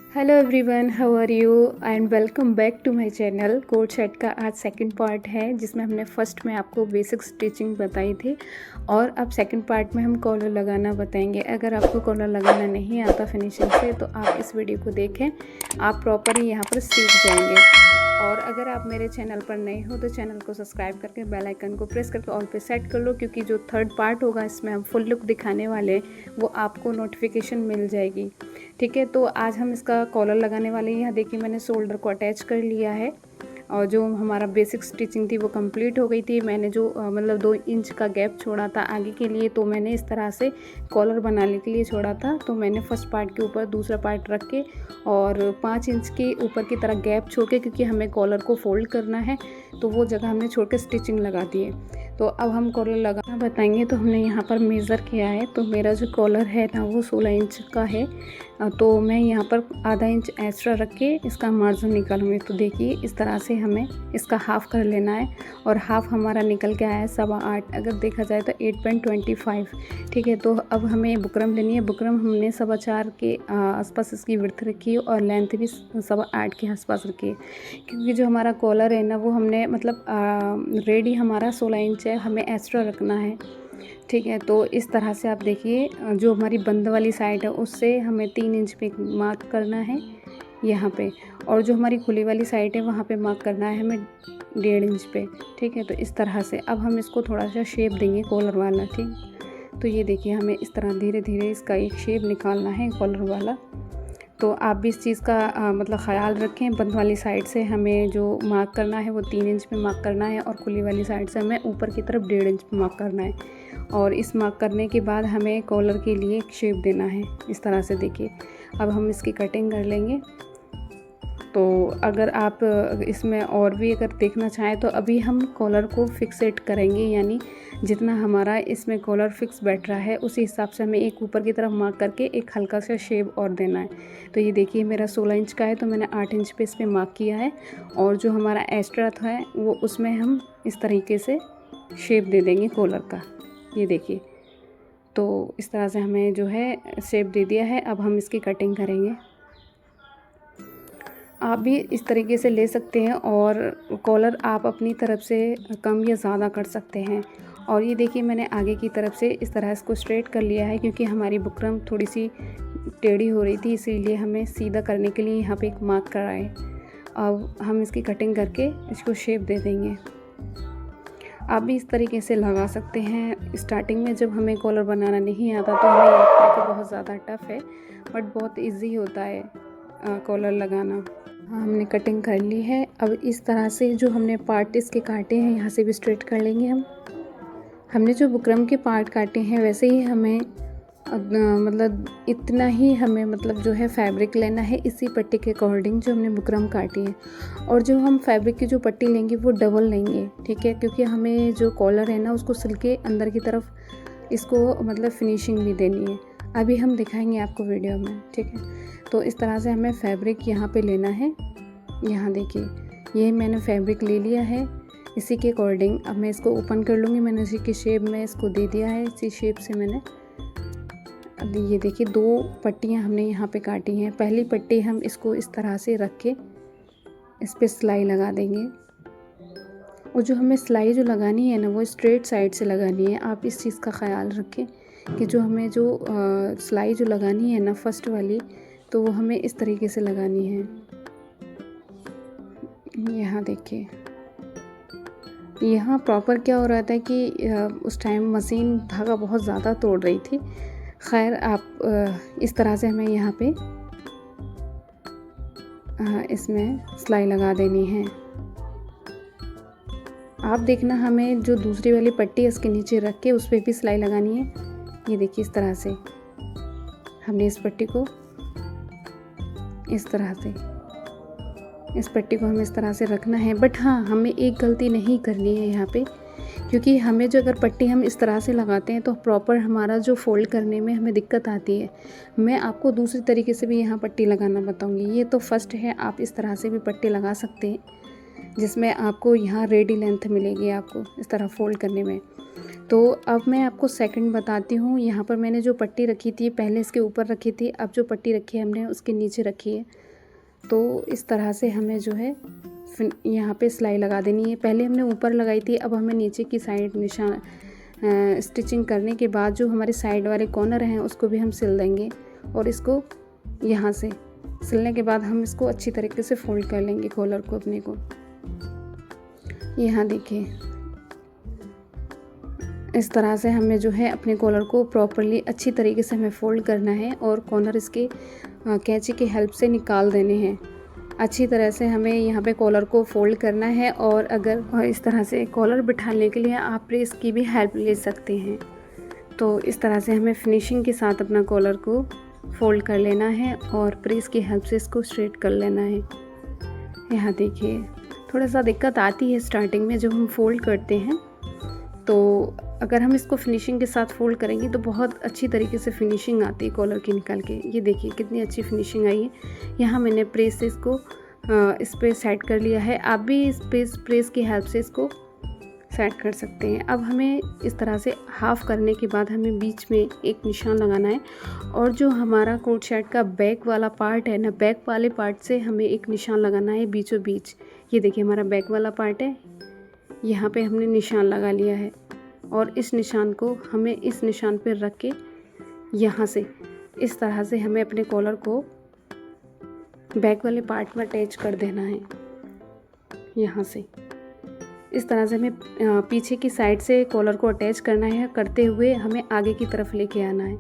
Hello everyone, how are you and welcome back to my channel. Coat set का आज second part है जिसमें हमने फर्स्ट में आपको बेसिक स्टिचिंग बताई थी और अब सेकंड पार्ट में हम कॉलर लगाना बताएंगे। अगर आपको कॉलर लगाना नहीं आता फिनिशिंग से तो आप इस वीडियो को देखें, आप प्रॉपर यहाँ पर सीख जाएंगे। और अगर आप मेरे चैनल पर नए हो तो चैनल को सब्सक्राइब करके बेल आइकन को प्रेस करके ऑल पे सेट कर लो, क्योंकि जो थर्ड पार्ट होगा इसमें हम फुल लुक दिखाने वाले हैं वो आपको नोटिफिकेशन मिल जाएगी। ठीक है, तो आज हम इसका कॉलर लगाने वाले हैं। यहाँ देखिए मैंने शोल्डर को अटैच कर लिया है और जो हमारा बेसिक स्टिचिंग थी वो कंप्लीट हो गई थी। मैंने जो मतलब 2 इंच का गैप छोड़ा था आगे के लिए, तो मैंने इस तरह से कॉलर बनाने के लिए छोड़ा था। तो मैंने फर्स्ट पार्ट के ऊपर दूसरा पार्ट रख के और 5 इंच के ऊपर की तरह गैप छोड़ के, क्योंकि हमें कॉलर को फोल्ड करना है तो वो जगह हमने छोड़ के स्टिचिंग लगा दी है। तो अब हम कॉलर लगाना बताएंगे। तो हमने यहाँ पर मेज़र किया है, तो मेरा जो कॉलर है ना वो 16 इंच का है। तो मैं यहाँ पर आधा इंच एक्स्ट्रा रख के इसका मार्जिन निकालूंगी। तो देखिए इस तरह से हमें इसका हाफ़ कर लेना है और हाफ़ हमारा निकल के आया है 8.25, अगर देखा जाए तो 8.25। ठीक है, तो अब हमें बुकरम लेनी है। बुकरम हमने 4.25 के आसपास इसकी विड्थ रखी है और लेंथ भी 8.25 के आसपास रखी है, क्योंकि जो हमारा कॉलर है ना वो हमने मतलब रेडी हमारा 16 इंच है, हमें एक्स्ट्रा रखना है। ठीक है, तो इस तरह से आप देखिए जो हमारी बंद वाली साइड है उससे हमें 3 इंच पे मार्क करना है यहाँ पे, और जो हमारी खुली वाली साइड है वहाँ पे मार्क करना है हमें 1.5 इंच पे। ठीक है, तो इस तरह से अब हम इसको थोड़ा सा शेप देंगे कॉलर वाला। ठीक, तो ये देखिए हमें इस तरह धीरे धीरे इसका एक शेप निकालना है कॉलर वाला। तो आप भी इस चीज़ का मतलब ख़याल रखें। बंद वाली साइड से हमें जो मार्क करना है वो 3 इंच पे मार्क करना है और खुली वाली साइड से हमें ऊपर की तरफ 1.5 इंच पे मार्क करना है। और इस मार्क करने के बाद हमें कॉलर के लिए एक शेप देना है इस तरह से। देखिए अब हम इसकी कटिंग कर लेंगे। तो अगर आप इसमें और भी अगर देखना चाहें तो अभी हम कॉलर को फिक्सेट करेंगे, यानी जितना हमारा इसमें कॉलर फिक्स बैठ रहा है उसी हिसाब से हमें एक ऊपर की तरफ मार्क करके एक हल्का सा शेप और देना है। तो ये देखिए मेरा 16 इंच का है तो मैंने 8 इंच पे इस पर मार्क किया है, और जो हमारा एक्स्ट्रा था वो उसमें हम इस तरीके से शेप दे देंगे कॉलर का। ये देखिए, तो इस तरह से हमें जो है शेप दे दिया है। अब हम इसकी कटिंग करेंगे। आप भी इस तरीके से ले सकते हैं और कॉलर आप अपनी तरफ से कम या ज़्यादा कर सकते हैं। और ये देखिए मैंने आगे की तरफ से इस तरह इसको स्ट्रेट कर लिया है, क्योंकि हमारी बुकरम थोड़ी सी टेढ़ी हो रही थी, इसीलिए हमें सीधा करने के लिए यहाँ पे एक मार्क कराए। अब हम इसकी कटिंग करके इसको शेप दे देंगे। आप भी इस तरीके से लगा सकते हैं। स्टार्टिंग में जब हमें कॉलर बनाना नहीं आता तो हमें लगता है कि बहुत ज़्यादा टफ़ है, बट बहुत ईजी होता है कॉलर लगाना। हमने कटिंग कर ली है। अब इस तरह से जो हमने पार्ट इसके काटे हैं यहाँ से भी स्ट्रेट कर लेंगे हम। हमने जो बुकरम के पार्ट काटे हैं वैसे ही हमें मतलब इतना ही हमें मतलब जो है फैब्रिक लेना है इसी पट्टी के अकॉर्डिंग जो हमने बुकरम काटी है। और जो हम फैब्रिक की जो पट्टी लेंगे वो डबल लेंगे। ठीक है, क्योंकि हमें जो कॉलर है ना उसको सिल के अंदर की तरफ इसको मतलब फिनिशिंग भी देनी है। अभी हम दिखाएंगे आपको वीडियो में। ठीक है, तो इस तरह से हमें फैब्रिक यहाँ पे लेना है। यहाँ देखिए ये मैंने फैब्रिक ले लिया है इसी के अकॉर्डिंग। अब मैं इसको ओपन कर लूँगी। मैंने इसी के शेप में इसको दे दिया है, इसी शेप से मैंने। अब ये देखिए 2 पट्टियाँ हमने यहाँ पे काटी हैं। पहली पट्टी हम इसको इस तरह से रख के इस पर सिलाई लगा देंगे, और जो हमें सिलाई जो लगानी है ना वो स्ट्रेट साइड से लगानी है। आप इस चीज़ का ख़याल रखें कि जो हमें जो सिलाई जो लगानी है ना फर्स्ट वाली, तो वो हमें इस तरीके से लगानी है। यहाँ देखिए यहाँ प्रॉपर क्या हो रहा था कि उस टाइम मशीन धागा बहुत ज़्यादा तोड़ रही थी। खैर आप इस तरह से हमें यहाँ पे इसमें सिलाई लगा देनी है। आप देखना हमें जो दूसरी वाली पट्टी है इसके नीचे रख के उस पर भी सिलाई लगानी है। ये देखिए इस तरह से हमने इस पट्टी को इस तरह से इस पट्टी को हमें इस तरह से रखना है। बट हाँ, हमें एक गलती नहीं करनी है यहाँ पे, क्योंकि हमें जो अगर पट्टी हम इस तरह से लगाते हैं तो प्रॉपर हमारा जो फोल्ड करने में हमें दिक्कत आती है। मैं आपको दूसरी तरीके से भी यहाँ पट्टी लगाना बताऊँगी। ये तो फर्स्ट है, आप इस तरह से भी पट्टी लगा सकते हैं जिसमें आपको यहाँ रेडी लेंथ मिलेगी आपको इस तरह फोल्ड करने में। तो अब मैं आपको सेकंड बताती हूँ। यहाँ पर मैंने जो पट्टी रखी थी पहले इसके ऊपर रखी थी, अब जो पट्टी रखी है हमने उसके नीचे रखी है। तो इस तरह से हमें जो है यहाँ पे सिलाई लगा देनी है। पहले हमने ऊपर लगाई थी, अब हमें नीचे की साइड निशान स्टिचिंग करने के बाद जो हमारे साइड वाले कॉर्नर हैं उसको भी हम सिल देंगे। और इसको यहाँ से सिलने के बाद हम इसको अच्छी तरीके से फोल्ड कर लेंगे कॉलर को अपने को। यहाँ देखिए इस तरह से हमें जो है अपने कॉलर को प्रॉपरली अच्छी तरीके से हमें फ़ोल्ड करना है और कॉर्नर इसके कैंची की हेल्प से निकाल देने हैं। अच्छी तरह से हमें यहाँ पे कॉलर को फ़ोल्ड करना है। और इस तरह से कॉलर बिठाने के लिए आप प्रेस की भी हेल्प ले सकते हैं। तो इस तरह से हमें फिनिशिंग के साथ अपना कॉलर को फ़ोल्ड कर लेना है और प्रेस की हेल्प से इसको स्ट्रेट कर लेना है। यहाँ देखिए थोड़ा सा दिक्कत आती है स्टार्टिंग में जब हम फ़ोल्ड करते हैं, तो अगर हम इसको फिनिशिंग के साथ फ़ोल्ड करेंगे तो बहुत अच्छी तरीके से फिनिशिंग आती है कॉलर की निकाल के। ये देखिए कितनी अच्छी फिनिशिंग आई है। यहाँ मैंने प्रेस से इसको इस पर सेट कर लिया है। आप भी इस प्रेस की हेल्प से इसको सेट कर सकते हैं। अब हमें इस तरह से हाफ़ करने के बाद हमें बीच में एक निशान लगाना है और जो हमारा कोट शर्ट का बैक वाला पार्ट है ना, बैक वाले पार्ट से हमें एक निशान लगाना है बीचों बीच। ये देखिए हमारा बैक वाला पार्ट है, यहाँ पे हमने निशान लगा लिया है और इस निशान को हमें इस निशान पर रख के यहाँ से इस तरह से हमें अपने कॉलर को बैक वाले पार्ट में अटैच कर देना है। यहाँ से इस तरह से हमें पीछे की साइड से कॉलर को अटैच करना है, करते हुए हमें आगे की तरफ लेके आना है।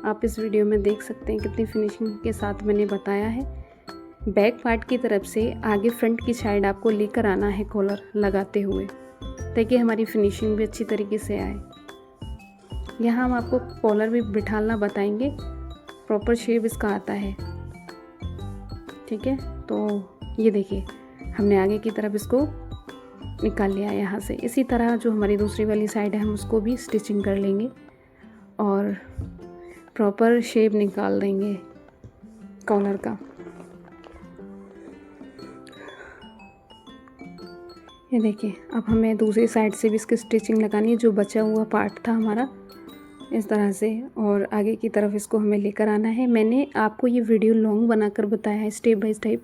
आप इस वीडियो में देख सकते हैं कितनी फिनिशिंग के साथ मैंने बताया है। बैक पार्ट की तरफ से आगे फ्रंट की साइड आपको लेकर आना है कॉलर लगाते हुए, ताकि हमारी फिनिशिंग भी अच्छी तरीके से आए। यहाँ हम आपको कॉलर भी बिठाना बताएंगे, प्रॉपर शेप इसका आता है। ठीक है, तो ये देखिए हमने आगे की तरफ इसको निकाल लिया यहाँ से। इसी तरह जो हमारी दूसरी वाली साइड है हम उसको भी स्टिचिंग कर लेंगे और प्रॉपर शेप निकाल देंगे कॉलर का। ये देखिए अब हमें दूसरी साइड से भी इसकी स्टिचिंग लगानी है, जो बचा हुआ पार्ट था हमारा इस तरह से, और आगे की तरफ इसको हमें लेकर आना है। मैंने आपको ये वीडियो लॉन्ग बनाकर बताया है स्टेप बाय स्टेप,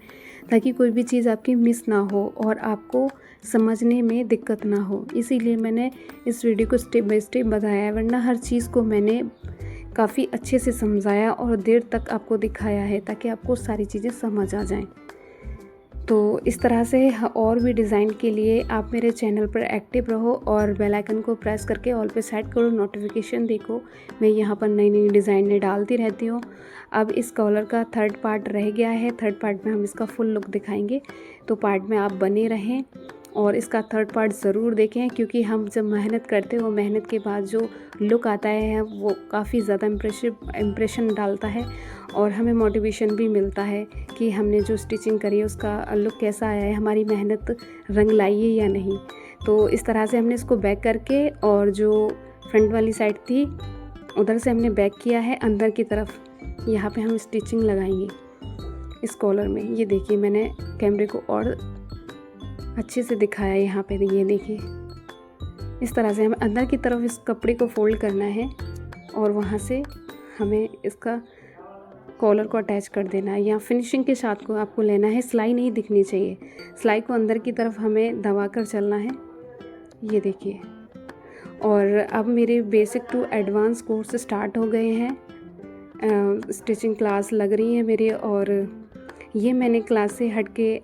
ताकि कोई भी चीज़ आपकी मिस ना हो और आपको समझने में दिक्कत ना हो, इसीलिए मैंने इस वीडियो को स्टेप बाय स्टेप बताया है। वरना हर चीज़ को मैंने काफ़ी अच्छे से समझाया और देर तक आपको दिखाया है, ताकि आपको सारी चीज़ें समझ आ जाएं। तो इस तरह से और भी डिज़ाइन के लिए आप मेरे चैनल पर एक्टिव रहो और बेल आइकन को प्रेस करके ऑल पे सेट करो, नोटिफिकेशन देखो। मैं यहाँ पर नई नई डिज़ाइनें डालती रहती हूँ। अब इस कॉलर का थर्ड पार्ट रह गया है, थर्ड पार्ट में हम इसका फुल लुक दिखाएंगे, तो पार्ट में आप बने रहें और इसका थर्ड पार्ट ज़रूर देखें, क्योंकि हम जब मेहनत करते हैं वो मेहनत के बाद जो लुक आता है वो काफ़ी ज़्यादा इम्प्रेशन डालता है और हमें मोटिवेशन भी मिलता है कि हमने जो स्टिचिंग करी है उसका लुक कैसा आया है, हमारी मेहनत रंग लाई है या नहीं। तो इस तरह से हमने इसको बैक करके और जो फ्रंट वाली साइड थी उधर से हमने बैक किया है अंदर की तरफ। यहाँ पे हम स्टिचिंग लगाएंगे इस कॉलर में। ये देखिए मैंने कैमरे को और अच्छे से दिखाया यहाँ पे, ये देखिए इस तरह से हमें अंदर की तरफ इस कपड़े को फोल्ड करना है और वहाँ से हमें इसका कॉलर को अटैच कर देना है। यहाँ फिनिशिंग के साथ को आपको लेना है, सिलाई नहीं दिखनी चाहिए, सिलाई को अंदर की तरफ हमें दबा कर चलना है। ये देखिए, और अब मेरे basic to advance course start हो गए हैं, स्टिचिंग क्लास लग रही है मेरी। और ये मैंने क्लास से हट के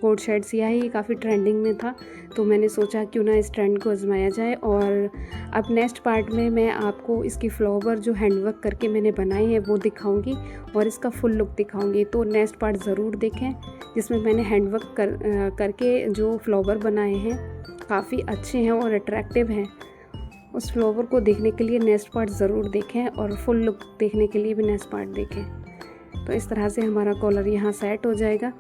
कोट शर्ट सिया है, ये काफ़ी ट्रेंडिंग में था, तो मैंने सोचा क्यों ना इस ट्रेंड को आजमाया जाए। और अब नेक्स्ट पार्ट में मैं आपको इसकी फ्लावर जो हैंडवर्क करके मैंने बनाई है वो दिखाऊंगी और इसका फुल लुक दिखाऊंगी। तो नेक्स्ट पार्ट ज़रूर देखें, जिसमें मैंने हैंडवर्क करके जो फ्लावर बनाए हैं काफ़ी अच्छे हैं और अट्रैक्टिव हैं। उस फ्लावर को देखने के लिए नेक्स्ट पार्ट ज़रूर देखें और फुल लुक देखने के लिए भी नेक्स्ट पार्ट देखें। तो इस तरह से हमारा कॉलर यहाँ सेट हो जाएगा।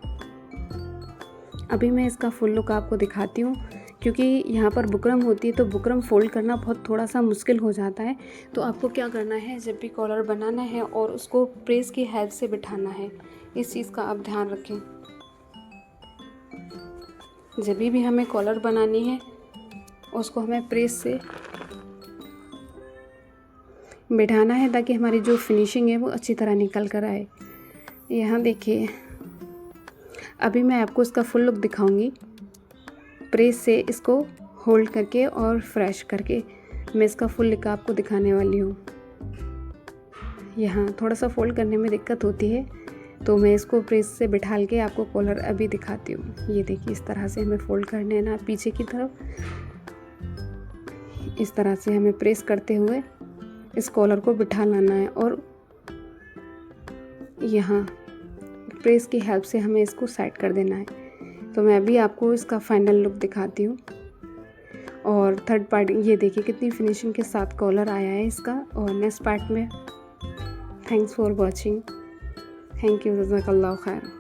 अभी मैं इसका फुल लुक आपको दिखाती हूँ, क्योंकि यहाँ पर बुकरम होती है तो बुकरम फोल्ड करना बहुत थोड़ा सा मुश्किल हो जाता है। तो आपको क्या करना है, जब भी कॉलर बनाना है और उसको प्रेस की हेल्प से बिठाना है, इस चीज़ का आप ध्यान रखें। जब भी हमें कॉलर बनानी है उसको हमें प्रेस से बिठाना है ताकि हमारी जो फिनिशिंग है वो अच्छी तरह निकल कर आए। यहाँ देखिए, अभी मैं आपको इसका फुल लुक दिखाऊंगी। प्रेस से इसको होल्ड करके और फ्रेश करके मैं इसका फुल लुक आपको दिखाने वाली हूँ। यहाँ थोड़ा सा फोल्ड करने में दिक्कत होती है, तो मैं इसको प्रेस से बिठाल के आपको कॉलर अभी दिखाती हूँ। ये देखिए, इस तरह से हमें फोल्ड करने है ना पीछे की तरफ। इस तरह से हमें प्रेस करते हुए इस कॉलर को बिठा लाना है और यहाँ प्रेस की हेल्प से हमें इसको सेट कर देना है। तो मैं अभी आपको इसका फाइनल लुक दिखाती हूँ। और थर्ड पार्ट ये देखिए कितनी फिनिशिंग के साथ कॉलर आया है इसका। और नेक्स्ट पार्ट में thanks for watching. Thank you, जज़ाकल्लाह खैर।